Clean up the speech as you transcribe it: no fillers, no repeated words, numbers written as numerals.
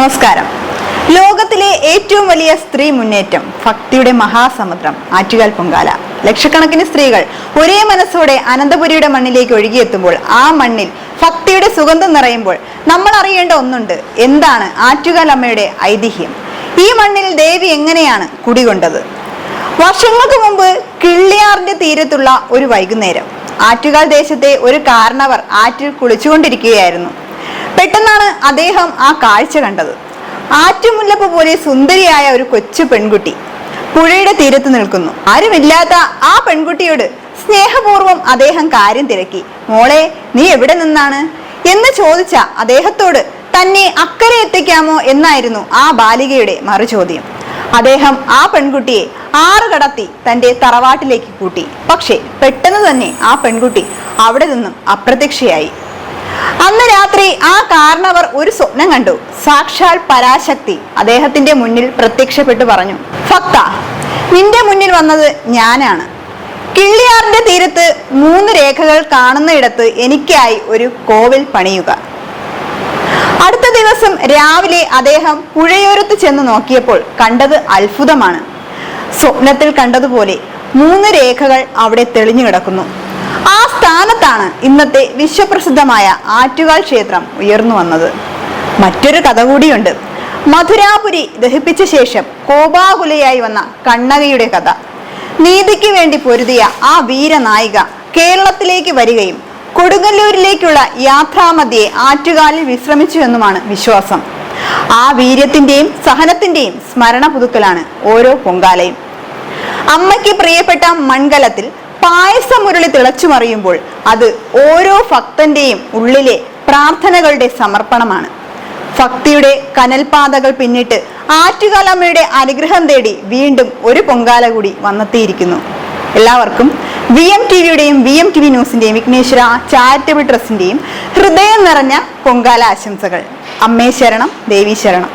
നമസ്കാരം. ലോകത്തിലെ ഏറ്റവും വലിയ സ്ത്രീ മുന്നേറ്റം, ഭക്തിയുടെ മഹാസമുദ്രം ആറ്റുകാൽ പൊങ്കാല. ലക്ഷക്കണക്കിന് സ്ത്രീകൾ ഒരേ മനസ്സോടെ അനന്തപുരിയുടെ മണ്ണിലേക്ക് ഒഴുകിയെത്തുമ്പോൾ, ആ മണ്ണിൽ ഭക്തിയുടെ സുഗന്ധം നിറയുമ്പോൾ നമ്മൾ അറിയേണ്ട ഒന്നുണ്ട്. എന്താണ് ആറ്റുകാൽ അമ്മയുടെ ഐതിഹ്യം? ഈ മണ്ണിൽ ദേവി എങ്ങനെയാണ് കുടികൊണ്ടത്? വർഷങ്ങൾക്ക് മുമ്പ് കിള്ളിയാറിന്റെ തീരത്തുള്ള ഒരു വൈകുന്നേരം, ആറ്റുകാൽ ദേശത്തെ ഒരു കാരണവർ ആറ്റിൽ കുളിച്ചുകൊണ്ടിരിക്കുകയായിരുന്നു. പെട്ടെന്നാണ് അദ്ദേഹം ആ കാഴ്ച കണ്ടത്. ആറ്റുമുല്ലപ്പ് പോലെ സുന്ദരിയായ ഒരു കൊച്ചു പെൺകുട്ടി പുഴയുടെ തീരത്ത് നിൽക്കുന്നു. ആരുമില്ലാത്ത ആ പെൺകുട്ടിയോട് സ്നേഹപൂർവ്വം അദ്ദേഹം കാര്യം തിരക്കി. മോളെ, നീ എവിടെ നിന്നാണ് എന്ന് ചോദിച്ച അദ്ദേഹത്തോട് തന്നെ അക്കരെ എത്തിക്കാമോ എന്നായിരുന്നു ആ ബാലികയുടെ മറുചോദ്യം. അദ്ദേഹം ആ പെൺകുട്ടിയെ ആറ് കടത്തി തന്റെ തറവാട്ടിലേക്ക് കൂട്ടി. പക്ഷേ പെട്ടെന്ന് തന്നെ ആ പെൺകുട്ടി അവിടെ നിന്നും അപ്രത്യക്ഷയായി. അന്ന് രാത്രി ആ കാരണവർ ഒരു സ്വപ്നം കണ്ടു. സാക്ഷാൽ പരാശക്തി അദ്ദേഹത്തിന്റെ മുന്നിൽ പ്രത്യക്ഷപ്പെട്ടു പറഞ്ഞു, ഭക്ത, നിന്റെ മുന്നിൽ വന്നത് ഞാനാണ്. കിള്ളിയാറിന്റെ തീരത്ത് 3 രേഖകൾ കാണുന്നയിടത്ത് എനിക്കായി ഒരു കോവിൽ പണിയുക. അടുത്ത ദിവസം രാവിലെ അദ്ദേഹം പുഴയോരത്ത് ചെന്ന് നോക്കിയപ്പോൾ കണ്ടത് അത്ഭുതമാണ്. സ്വപ്നത്തിൽ കണ്ടതുപോലെ 3 രേഖകൾ അവിടെ തെളിഞ്ഞു കിടക്കുന്നു. ആ സ്ഥാനത്താണ് ഇന്നത്തെ വിശ്വപ്രസിദ്ധമായ ആറ്റുകാൽ ക്ഷേത്രം ഉയർന്നു വന്നത്. മറ്റൊരു കഥ കൂടിയുണ്ട്. മധുരാപുരി ദഹിപ്പിച്ച ശേഷം കോപാകുലയായി വന്ന കണ്ണകയുടെ കഥ. നീതിക്ക് വേണ്ടി പൊരുതിയ ആ വീരനായിക കേരളത്തിലേക്ക് വരികയും കൊടുങ്ങല്ലൂരിലേക്കുള്ള യാത്രാമധ്യേ ആറ്റുകാലിൽ വിശ്രമിച്ചു എന്നുമാണ് വിശ്വാസം. ആ വീര്യത്തിന്റെയും സഹനത്തിന്റെയും സ്മരണ പുതുക്കലാണ് ഓരോ പൊങ്കാലയും. അമ്മയ്ക്ക് പ്രിയപ്പെട്ട മൺകലത്തിൽ പായസമുരുളി തിളച്ചുമറിയുമ്പോൾ അത് ഓരോ ഭക്തന്റെയും ഉള്ളിലെ പ്രാർത്ഥനകളുടെ സമർപ്പണമാണ്. ഭക്തിയുടെ കനൽപാതകൾ പിന്നിട്ട് ആറ്റുകാൽ അമ്മയുടെ അനുഗ്രഹം തേടി വീണ്ടും ഒരു പൊങ്കാല കൂടി വന്നെത്തിയിരിക്കുന്നു. എല്ലാവർക്കും VMTVയുടെയും VMTV ന്യൂസിന്റെയും വിഘ്നേശ്വര ചാരിറ്റബിൾ ട്രസ്റ്റിന്റെയും ഹൃദയം നിറഞ്ഞ പൊങ്കാല ആശംസകൾ. അമ്മേ ശരണം, ദേവി ശരണം.